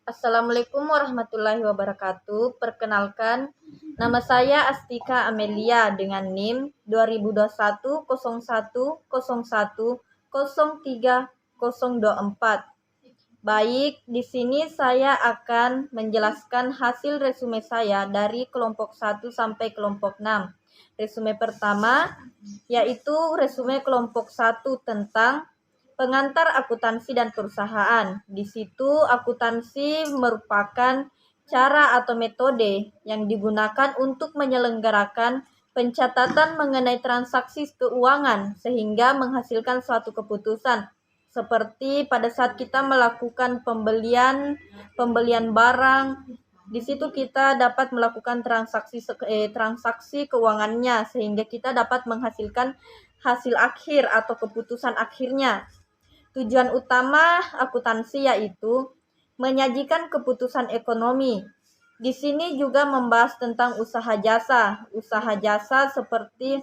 Assalamualaikum warahmatullahi wabarakatuh. Perkenalkan, nama saya Astika Amelia dengan NIM 202101010324. Baik, di sini saya akan menjelaskan hasil resume saya dari kelompok 1 sampai kelompok 6. Resume pertama yaitu resume kelompok 1 tentang pengantar akuntansi dan perusahaan. Di situ akuntansi merupakan cara atau metode yang digunakan untuk menyelenggarakan pencatatan mengenai transaksi keuangan sehingga menghasilkan suatu keputusan. Seperti pada saat kita melakukan pembelian barang, di situ kita dapat melakukan transaksi keuangannya sehingga kita dapat menghasilkan hasil akhir atau keputusan akhirnya. Tujuan utama akuntansi yaitu menyajikan keputusan ekonomi. Di sini juga membahas tentang usaha jasa. Usaha jasa seperti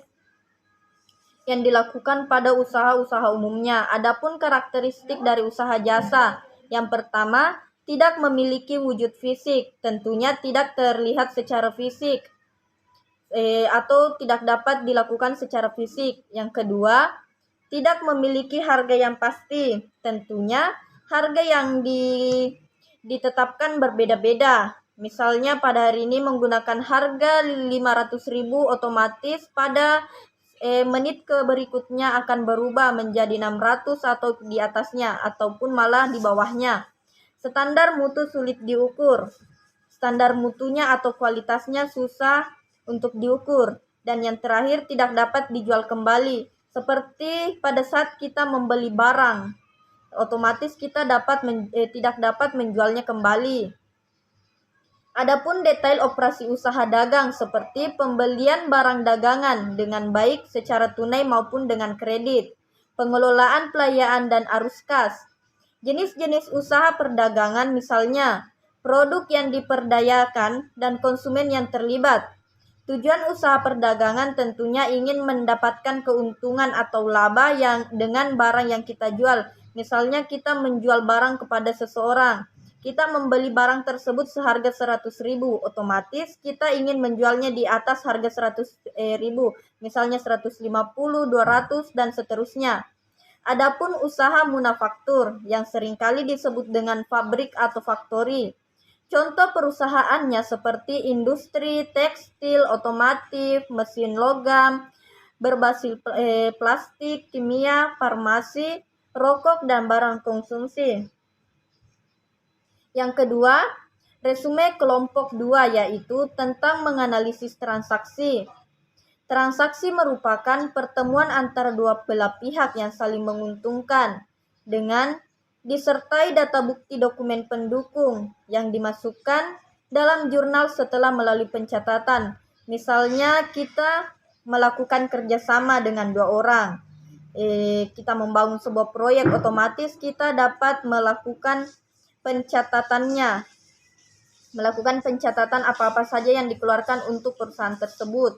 yang dilakukan pada usaha-usaha umumnya. Adapun karakteristik dari usaha jasa, yang pertama, tidak memiliki wujud fisik, tentunya tidak terlihat secara fisik atau tidak dapat dilakukan secara fisik. Yang kedua, tidak memiliki harga yang pasti, tentunya harga yang ditetapkan berbeda-beda. Misalnya pada hari ini menggunakan harga 500.000, otomatis pada menit ke berikutnya akan berubah menjadi 600 atau di atasnya ataupun malah di bawahnya. Standar mutu sulit diukur. Standar mutunya atau kualitasnya susah untuk diukur. Dan yang terakhir tidak dapat dijual kembali. Seperti pada saat kita membeli barang, otomatis kita tidak dapat menjualnya kembali. Adapun detail operasi usaha dagang seperti pembelian barang dagangan dengan baik secara tunai maupun dengan kredit, pengelolaan pelayaan dan arus kas. Jenis-jenis usaha perdagangan misalnya produk yang diperdayakan dan konsumen yang terlibat. Tujuan usaha perdagangan tentunya ingin mendapatkan keuntungan atau laba yang dengan barang yang kita jual. Misalnya kita menjual barang kepada seseorang. Kita membeli barang tersebut seharga 100.000, otomatis kita ingin menjualnya di atas harga 100.000, misalnya 150, 200 dan seterusnya. Adapun usaha manufaktur yang seringkali disebut dengan pabrik atau faktori. Contoh perusahaannya seperti industri tekstil, otomotif, mesin logam, berbasis plastik, kimia, farmasi, rokok, dan barang konsumsi. Yang kedua, resume kelompok 2 yaitu tentang menganalisis transaksi. Transaksi merupakan pertemuan antara dua belah pihak yang saling menguntungkan dengan disertai data bukti dokumen pendukung yang dimasukkan dalam jurnal setelah melalui pencatatan. Misalnya kita melakukan kerjasama dengan dua orang. Kita membangun sebuah proyek, otomatis kita dapat melakukan pencatatan apa-apa saja yang dikeluarkan untuk perusahaan tersebut.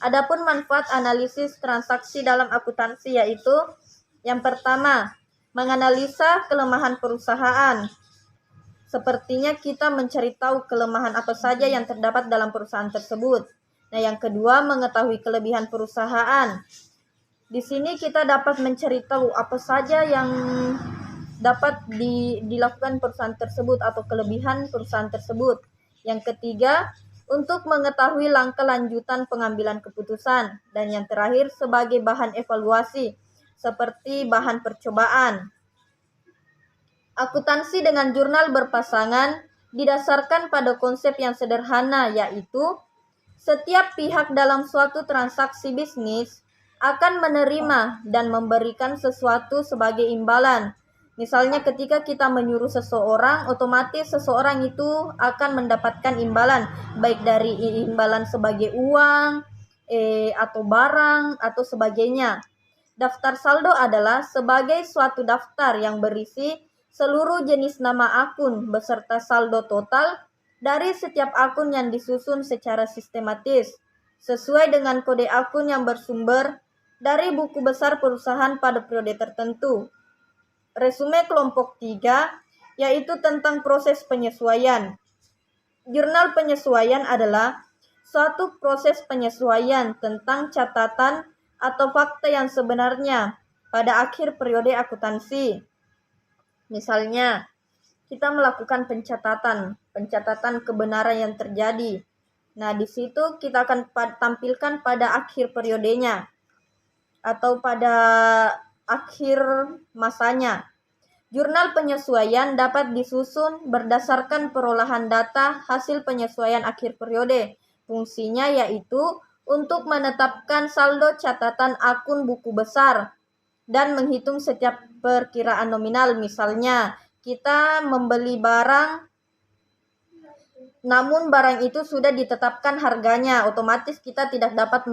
Adapun manfaat analisis transaksi dalam akuntansi yaitu yang pertama, menganalisa kelemahan perusahaan. Sepertinya kita mencari tahu kelemahan apa saja yang terdapat dalam perusahaan tersebut. Nah, yang kedua, mengetahui kelebihan perusahaan. Di sini kita dapat mencari tahu apa saja yang dapat dilakukan perusahaan tersebut atau kelebihan perusahaan tersebut. Yang ketiga, untuk mengetahui langkah lanjutan pengambilan keputusan. Dan yang terakhir, sebagai bahan evaluasi, seperti bahan percobaan. Akuntansi dengan jurnal berpasangan didasarkan pada konsep yang sederhana, yaitu setiap pihak dalam suatu transaksi bisnis akan menerima dan memberikan sesuatu sebagai imbalan. Misalnya ketika kita menyuruh seseorang, otomatis seseorang itu akan mendapatkan imbalan, baik dari imbalan sebagai uang, atau barang, atau sebagainya. Daftar saldo adalah sebagai suatu daftar yang berisi seluruh jenis nama akun beserta saldo total dari setiap akun yang disusun secara sistematis, sesuai dengan kode akun yang bersumber dari buku besar perusahaan pada periode tertentu. Resume kelompok 3 yaitu tentang proses penyesuaian. Jurnal penyesuaian adalah suatu proses penyesuaian tentang catatan atau fakta yang sebenarnya pada akhir periode akuntansi. Misalnya, kita melakukan pencatatan kebenaran yang terjadi. Nah, di situ kita akan tampilkan pada akhir periodenya atau pada akhir masanya. Jurnal penyesuaian dapat disusun berdasarkan perolahan data hasil penyesuaian akhir periode. Fungsinya yaitu untuk menetapkan saldo catatan akun buku besar dan menghitung setiap perkiraan nominal. Misalnya, kita membeli barang namun barang itu sudah ditetapkan harganya, otomatis kita tidak dapat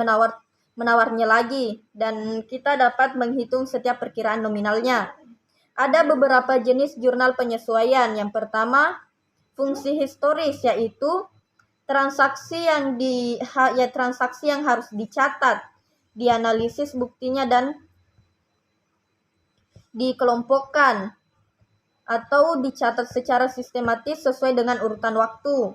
menawarnya lagi dan kita dapat menghitung setiap perkiraan nominalnya. Ada beberapa jenis jurnal penyesuaian. Yang pertama, fungsi historis, yaitu transaksi yang harus dicatat, dianalisis buktinya dan dikelompokkan atau dicatat secara sistematis sesuai dengan urutan waktu.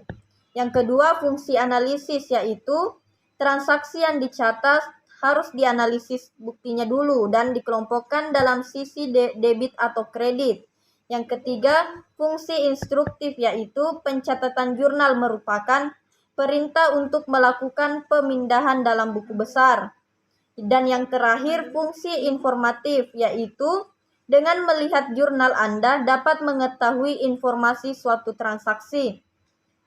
Yang kedua, fungsi analisis, yaitu transaksi yang dicatat harus dianalisis buktinya dulu dan dikelompokkan dalam sisi debit atau kredit. Yang ketiga, fungsi instruktif, yaitu pencatatan jurnal merupakan perintah untuk melakukan pemindahan dalam buku besar. Dan yang terakhir, fungsi informatif, yaitu dengan melihat jurnal Anda dapat mengetahui informasi suatu transaksi.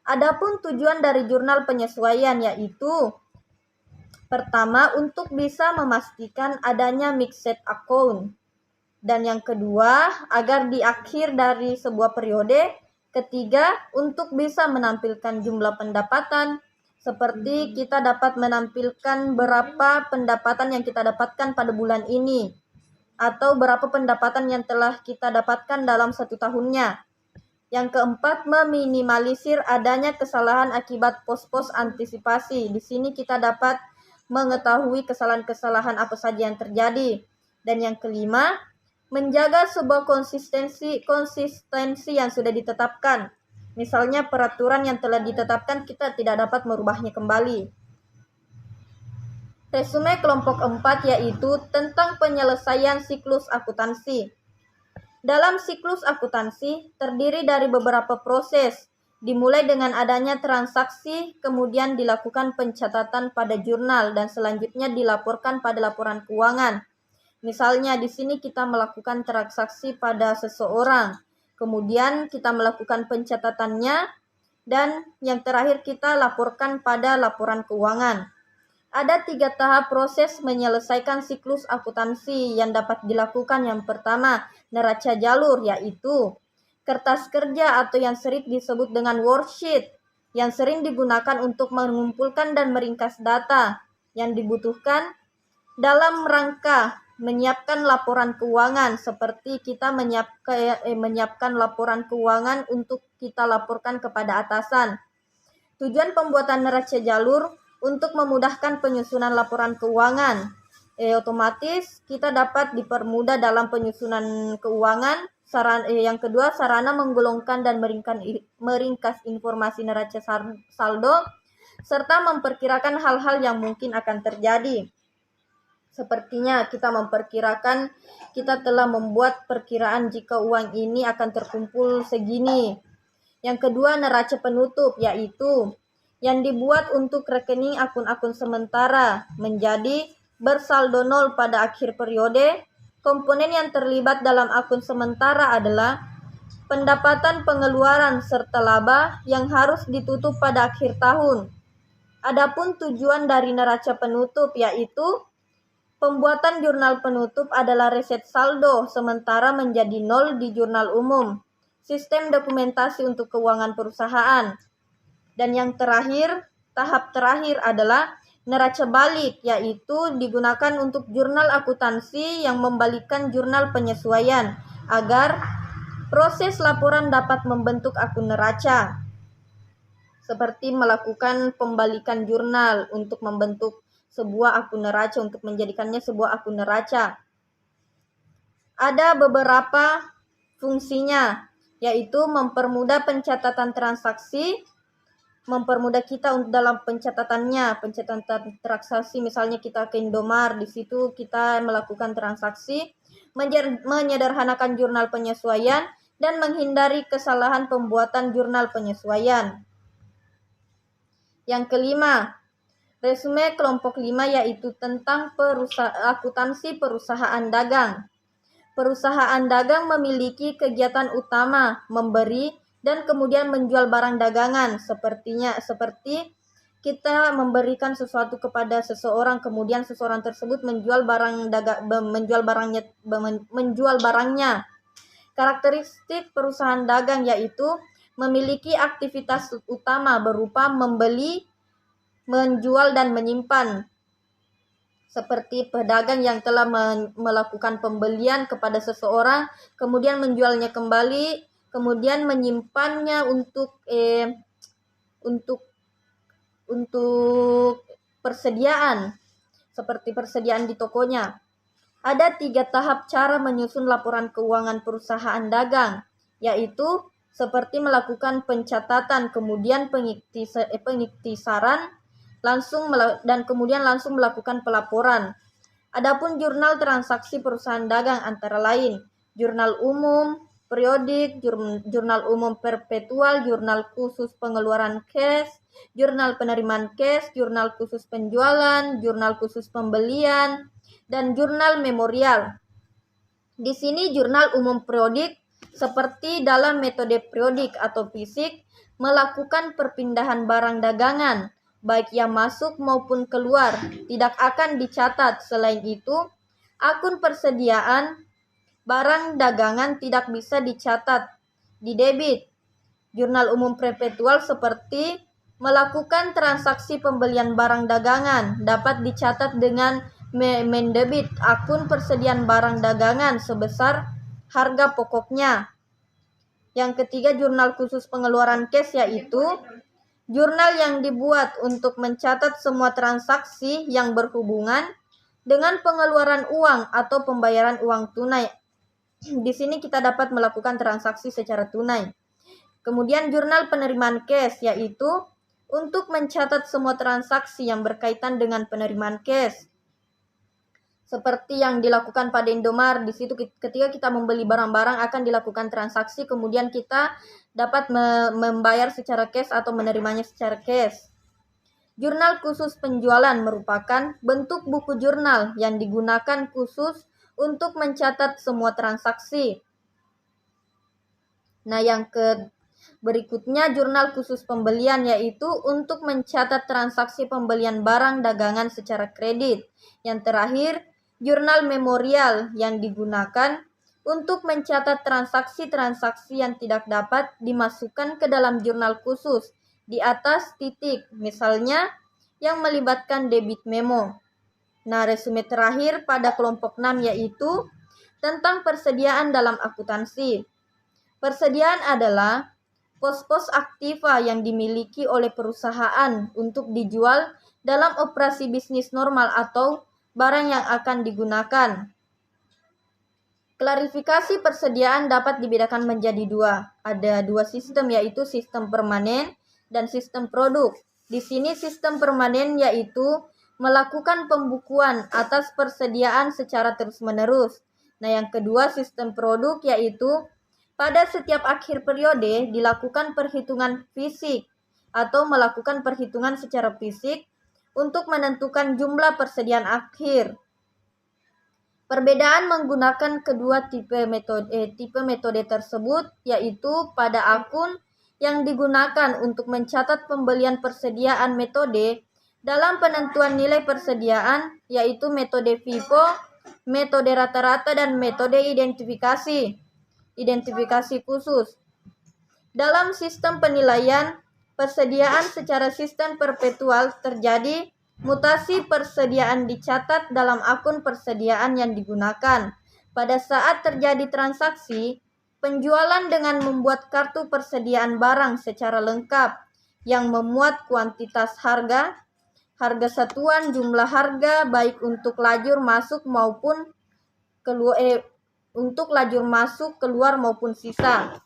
Adapun tujuan dari jurnal penyesuaian yaitu pertama, untuk bisa memastikan adanya mixed account. Dan yang kedua, agar di akhir dari sebuah periode. Ketiga, untuk bisa menampilkan jumlah pendapatan. Seperti kita dapat menampilkan berapa pendapatan yang kita dapatkan pada bulan ini. Atau berapa pendapatan yang telah kita dapatkan dalam 1 tahunnya. Yang keempat, meminimalisir adanya kesalahan akibat pos-pos antisipasi. Di sini kita dapat mengetahui kesalahan-kesalahan apa saja yang terjadi. Dan yang kelima, menjaga sebuah konsistensi yang sudah ditetapkan. Misalnya peraturan yang telah ditetapkan kita tidak dapat merubahnya kembali. Resume kelompok 4 yaitu tentang penyelesaian siklus akuntansi. Dalam siklus akuntansi terdiri dari beberapa proses. Dimulai dengan adanya transaksi, kemudian dilakukan pencatatan pada jurnal, dan selanjutnya dilaporkan pada laporan keuangan. Misalnya di sini kita melakukan transaksi pada seseorang, kemudian kita melakukan pencatatannya, dan yang terakhir kita laporkan pada laporan keuangan. Ada 3 tahap proses menyelesaikan siklus akuntansi yang dapat dilakukan. Yang pertama, neraca jalur, yaitu kertas kerja atau yang sering disebut dengan worksheet, yang sering digunakan untuk mengumpulkan dan meringkas data yang dibutuhkan dalam rangka menyiapkan laporan keuangan, seperti kita menyiapkan laporan keuangan untuk kita laporkan kepada atasan. Tujuan pembuatan neraca jalur untuk memudahkan penyusunan laporan keuangan. Otomatis kita dapat dipermudah dalam penyusunan keuangan. Yang kedua, sarana menggolongkan dan meringkas informasi neraca saldo serta memperkirakan hal-hal yang mungkin akan terjadi. Sepertinya kita memperkirakan kita telah membuat perkiraan jika uang ini akan terkumpul segini. Yang kedua, neraca penutup, yaitu yang dibuat untuk rekening akun-akun sementara menjadi bersaldo nol pada akhir periode. Komponen yang terlibat dalam akun sementara adalah pendapatan, pengeluaran, serta laba yang harus ditutup pada akhir tahun. Adapun tujuan dari neraca penutup yaitu pembuatan jurnal penutup adalah reset saldo sementara menjadi nol di jurnal umum, sistem dokumentasi untuk keuangan perusahaan. Dan yang terakhir, tahap terakhir adalah neraca balik, yaitu digunakan untuk jurnal akuntansi yang membalikkan jurnal penyesuaian agar proses laporan dapat membentuk akun neraca. Seperti melakukan pembalikan jurnal untuk membentuk sebuah akun neraca, untuk menjadikannya sebuah akun neraca. Ada beberapa fungsinya. yaitu mempermudah pencatatan transaksi, mempermudah kita dalam pencatatan transaksi. Misalnya kita ke Indomart, di situ kita melakukan transaksi, menyederhanakan jurnal penyesuaian, dan menghindari kesalahan pembuatan jurnal penyesuaian. Yang kelima, resume kelompok 5 yaitu tentang akuntansi perusahaan dagang. Perusahaan dagang memiliki kegiatan utama memberi dan kemudian menjual barang dagangan, seperti kita memberikan sesuatu kepada seseorang, kemudian seseorang tersebut menjual barangnya. Karakteristik perusahaan dagang yaitu memiliki aktivitas utama berupa membeli, menjual, dan menyimpan. Seperti pedagang yang telah melakukan pembelian kepada seseorang, kemudian menjualnya kembali, kemudian menyimpannya untuk persediaan, seperti persediaan di tokonya. Ada 3 tahap cara menyusun laporan keuangan perusahaan dagang, yaitu seperti melakukan pencatatan, kemudian pengiktisaran, dan kemudian langsung melakukan pelaporan. Adapun jurnal transaksi perusahaan dagang antara lain jurnal umum, periodik, jurnal umum perpetual, jurnal khusus pengeluaran cash, jurnal penerimaan cash, jurnal khusus penjualan, jurnal khusus pembelian, dan jurnal memorial. Di sini jurnal umum periodik seperti dalam metode periodik atau fisik melakukan perpindahan barang dagangan, baik yang masuk maupun keluar, tidak akan dicatat. Selain itu, akun persediaan barang dagangan tidak bisa dicatat di debit. Jurnal umum perpetual seperti melakukan transaksi pembelian barang dagangan dapat dicatat dengan mendebit akun persediaan barang dagangan sebesar harga pokoknya. Yang ketiga, jurnal khusus pengeluaran cash yaitu jurnal yang dibuat untuk mencatat semua transaksi yang berhubungan dengan pengeluaran uang atau pembayaran uang tunai. Di sini kita dapat melakukan transaksi secara tunai. Kemudian jurnal penerimaan cash yaitu untuk mencatat semua transaksi yang berkaitan dengan penerimaan cash. Seperti yang dilakukan pada Indomart, di situ ketika kita membeli barang-barang akan dilakukan transaksi, kemudian kita dapat membayar secara cash atau menerimanya secara cash. Jurnal khusus penjualan merupakan bentuk buku jurnal yang digunakan khusus untuk mencatat semua transaksi. Nah, yang berikutnya jurnal khusus pembelian yaitu untuk mencatat transaksi pembelian barang dagangan secara kredit. Yang terakhir, jurnal memorial yang digunakan untuk mencatat transaksi-transaksi yang tidak dapat dimasukkan ke dalam jurnal khusus di atas titik, misalnya yang melibatkan debit memo. Nah, resume terakhir pada kelompok 6 yaitu tentang persediaan dalam akuntansi. Persediaan adalah pos-pos aktiva yang dimiliki oleh perusahaan untuk dijual dalam operasi bisnis normal atau barang yang akan digunakan. Klarifikasi persediaan dapat dibedakan menjadi 2. Ada 2 sistem yaitu sistem permanen dan sistem produk. Di sini sistem permanen yaitu melakukan pembukuan atas persediaan secara terus-menerus. Nah, yang kedua sistem produk yaitu pada setiap akhir periode dilakukan perhitungan fisik atau melakukan perhitungan secara fisik untuk menentukan jumlah persediaan akhir. Perbedaan menggunakan kedua tipe metode tersebut yaitu pada akun yang digunakan untuk mencatat pembelian persediaan metode dalam penentuan nilai persediaan yaitu metode FIFO, metode rata-rata, dan metode identifikasi khusus. Dalam sistem penilaian persediaan secara sistem perpetual terjadi mutasi persediaan dicatat dalam akun persediaan yang digunakan. Pada saat terjadi transaksi penjualan dengan membuat kartu persediaan barang secara lengkap yang memuat kuantitas harga satuan, jumlah harga baik untuk lajur masuk keluar maupun sisa.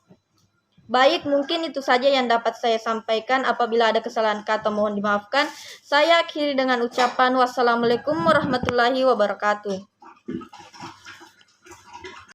Baik, mungkin itu saja yang dapat saya sampaikan. Apabila ada kesalahan kata mohon dimaafkan. Saya akhiri dengan ucapan wassalamualaikum warahmatullahi wabarakatuh.